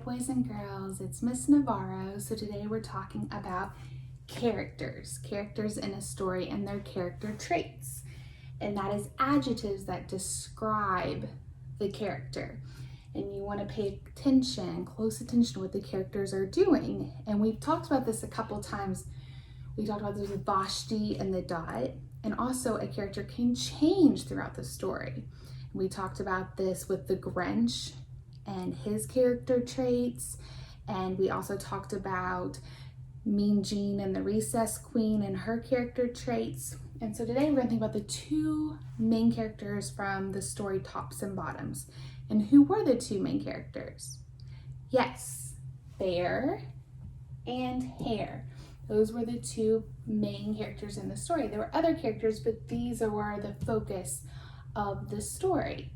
boys and girls, it's Miss Navarro. So today we're talking about characters in a story and their character traits. And that is adjectives that describe the character. And you want to pay attention, close attention to what the characters are doing. And we've talked about this a couple times. We talked about this with Vashti and the dot. And also a character can change throughout the story. We talked about this with the Grinch and his character traits. And we also talked about Mean Jean and the Recess Queen and her character traits. And so today we're going to think about the two main characters from the story Tops and Bottoms. And who were the two main characters? Yes, Bear and Hare. Those were the two main characters in the story. There were other characters, but these were the focus of the story.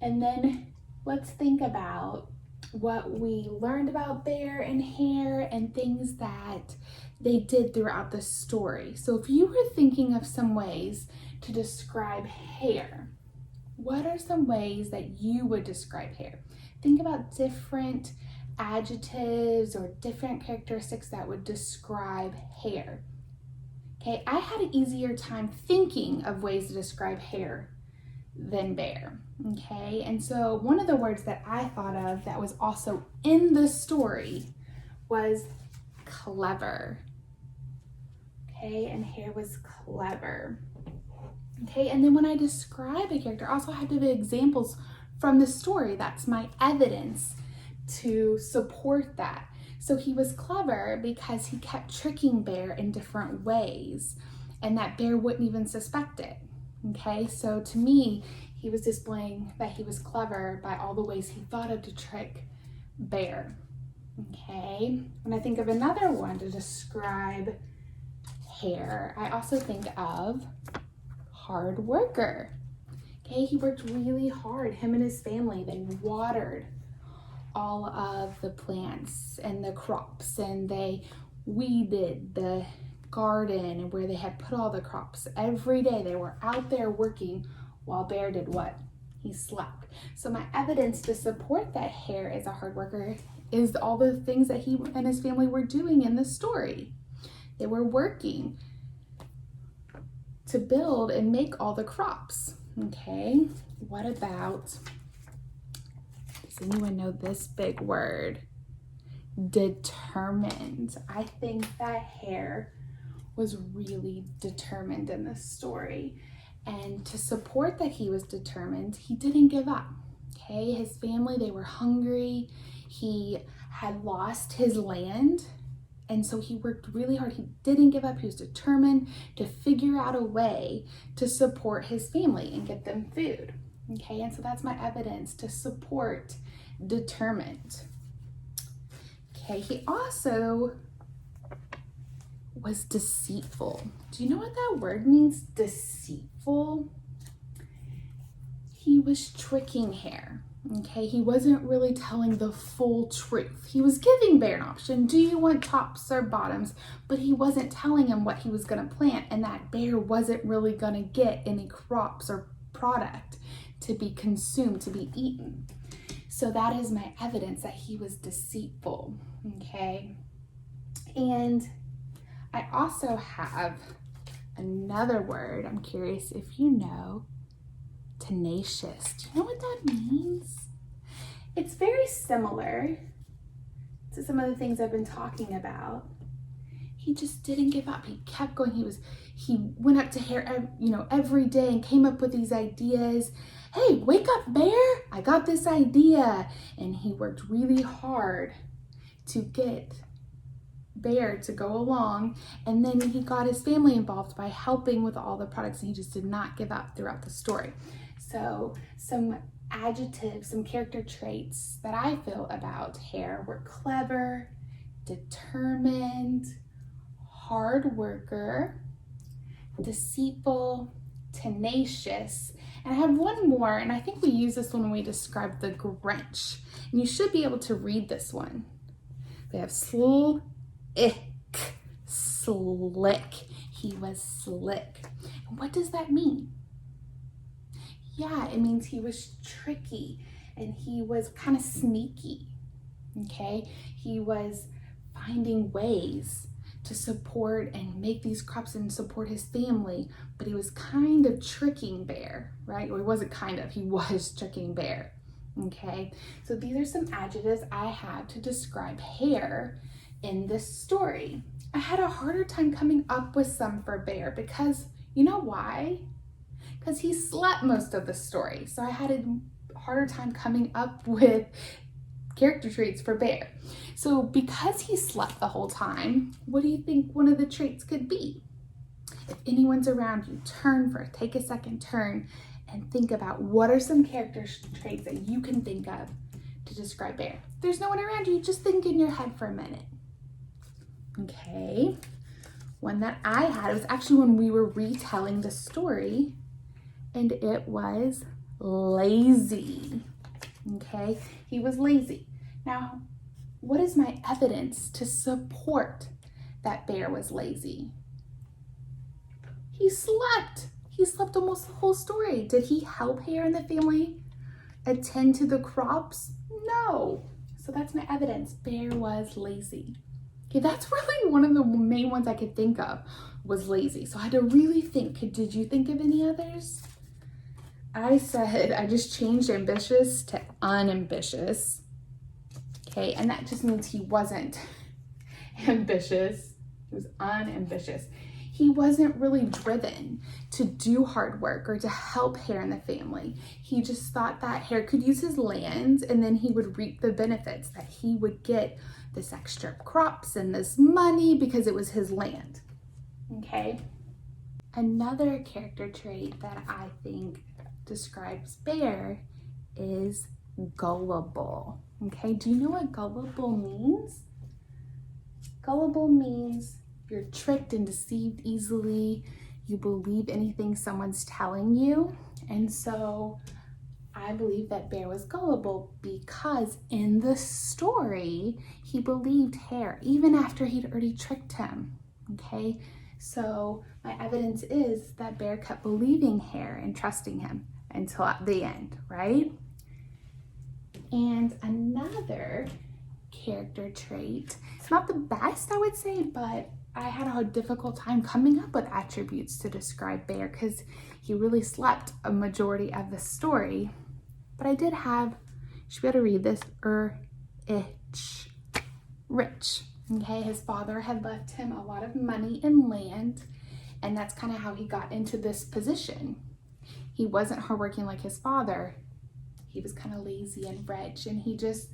And then let's think about what we learned about Bear and Hare and things that they did throughout the story. So if you were thinking of some ways to describe Hare, what are some ways that you would describe Hare? Think about different adjectives or different characteristics that would describe Hare. Okay, I had an easier time thinking of ways to describe Hare than Bear. Okay, and so one of the words that I thought of that was also in the story was clever. Okay, and Hare was clever. Okay, and then when I describe a character, I also have to give examples from the story. That's my evidence to support that. So he was clever because he kept tricking Bear in different ways, and that Bear wouldn't even suspect it. Okay, so to me, he was displaying that he was clever by all the ways he thought of to trick Bear. Okay, when I think of another one to describe Hare, I also think of hard worker. Okay, he worked really hard. Him and his family, they watered all of the plants and the crops, and they weeded the garden and where they had put all the crops. Every day they were out there working while Bear did what? He slept. So my evidence to support that Hare is a hard worker is all the things that he and his family were doing in the story. They were working to build and make all the crops. Okay, what about, does anyone know this big word? Determined. I think that Hare was really determined in this story. And to support that he was determined, he didn't give up. Okay, his family, they were hungry. He had lost his land. And so he worked really hard. He didn't give up. He was determined to figure out a way to support his family and get them food. Okay, and so that's my evidence to support determined. Okay, he also was deceitful. Do you know what that word means, deceitful? He was tricking Hare. Okay, he wasn't really telling the full truth. He was giving Bear an option. Do you want tops or bottoms? But he wasn't telling him what he was going to plant, and that Bear wasn't really going to get any crops or product to be consumed, to be eaten. So that is my evidence that he was deceitful. Okay, and I also have another word. I'm curious if you know. Tenacious. Do you know what that means? It's very similar to some of the things I've been talking about. He just didn't give up. He kept going. He went up to Hare, every day and came up with these ideas. Hey, wake up, Bear! I got this idea. And he worked really hard to get Bear to go along, and then he got his family involved by helping with all the products, and he just did not give up throughout the story. So some adjectives, some character traits that I feel about Hare were clever, determined, hard worker, deceitful, tenacious, and I have one more, and I think we use this one when we describe the Grinch, and you should be able to read this one. We have slick. He was slick. And what does that mean? Yeah, it means he was tricky and he was kind of sneaky. Okay, he was finding ways to support and make these crops and support his family, but he was kind of tricking Bear, right? Or he wasn't kind of, he was tricking Bear. Okay, so these are some adjectives I have to describe Hare in this story. I had a harder time coming up with some for Bear because, you know why? Because he slept most of the story. So I had a harder time coming up with character traits for Bear. So because he slept the whole time, what do you think one of the traits could be? If anyone's around you, take a second, turn and think about what are some character traits that you can think of to describe Bear. If there's no one around you, just think in your head for a minute. Okay, one that I had was actually when we were retelling the story, and it was lazy. Okay, he was lazy. Now, what is my evidence to support that Bear was lazy? He slept. He slept almost the whole story. Did he help Hare and the family attend to the crops? No. So that's my evidence. Bear was lazy. Okay, that's really one of the main ones I could think of was lazy. So I had to really think. Did you think of any others? I just changed ambitious to unambitious. Okay, and that just means he wasn't ambitious. He was unambitious. He wasn't really driven to do hard work or to help Hare and the family. He just thought that Hare could use his land and then he would reap the benefits, that he would get this extra crops and this money because it was his land. Okay. Another character trait that I think describes Bear is gullible. Okay, do you know what gullible means? Gullible means you're tricked and deceived easily. You believe anything someone's telling you. And so I believe that Bear was gullible because in the story, he believed Hare even after he'd already tricked him. Okay, so my evidence is that Bear kept believing Hare and trusting him until at the end, right? And another character trait, it's not the best, I would say, but I had a difficult time coming up with attributes to describe Bear because he really slept a majority of the story. But I did have, you should be able to read this, rich. Okay, his father had left him a lot of money and land, and that's kind of how he got into this position. He wasn't hardworking like his father. He was kind of lazy and rich, and he just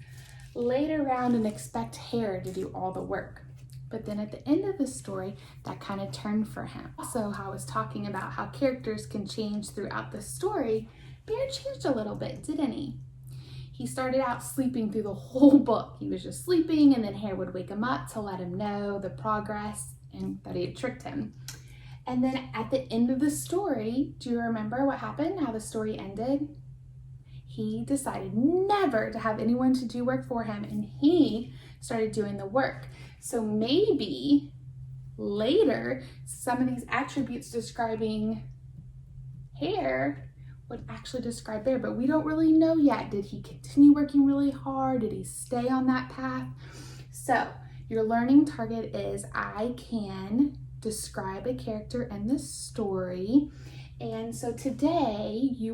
laid around and expect Hare to do all the work. But then at the end of the story, that kind of turned for him. Also, how I was talking about how characters can change throughout the story, Bear changed a little bit, didn't he? He started out sleeping through the whole book. He was just sleeping, and then Hare would wake him up to let him know the progress and that he had tricked him. And then at the end of the story, do you remember what happened, how the story ended? He decided never to have anyone to do work for him, and he started doing the work. So maybe later, some of these attributes describing Hare would actually describe Bear, but we don't really know yet. Did he continue working really hard? Did he stay on that path? So your learning target is I can describe a character in this story. And so today you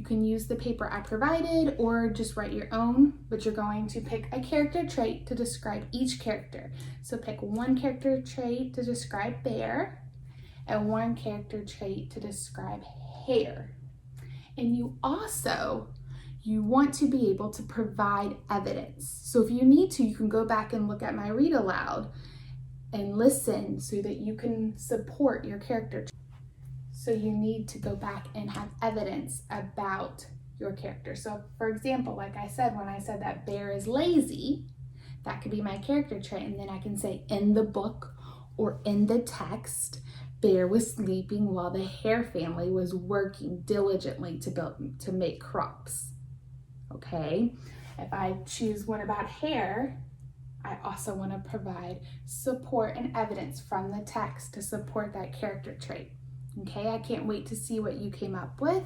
can use the paper I provided or just write your own, but you're going to pick a character trait to describe each character. So pick one character trait to describe Bear and one character trait to describe Hare. And you want to be able to provide evidence. So if you need to, you can go back and look at my read aloud and listen so that you can support your character trait. So you need to go back and have evidence about your character. So for example, like I said, when I said that Bear is lazy, that could be my character trait. And then I can say in the book or in the text, Bear was sleeping while the Hare family was working diligently to make crops. Okay, if I choose one about Hare, I also want to provide support and evidence from the text to support that character trait. Okay, I can't wait to see what you came up with.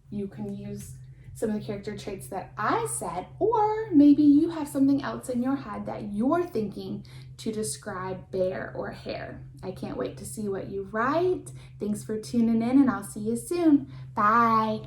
You can use some of the character traits that I said, or maybe you have something else in your head that you're thinking to describe Bear or Hare. I can't wait to see what you write. Thanks for tuning in, and I'll see you soon. Bye.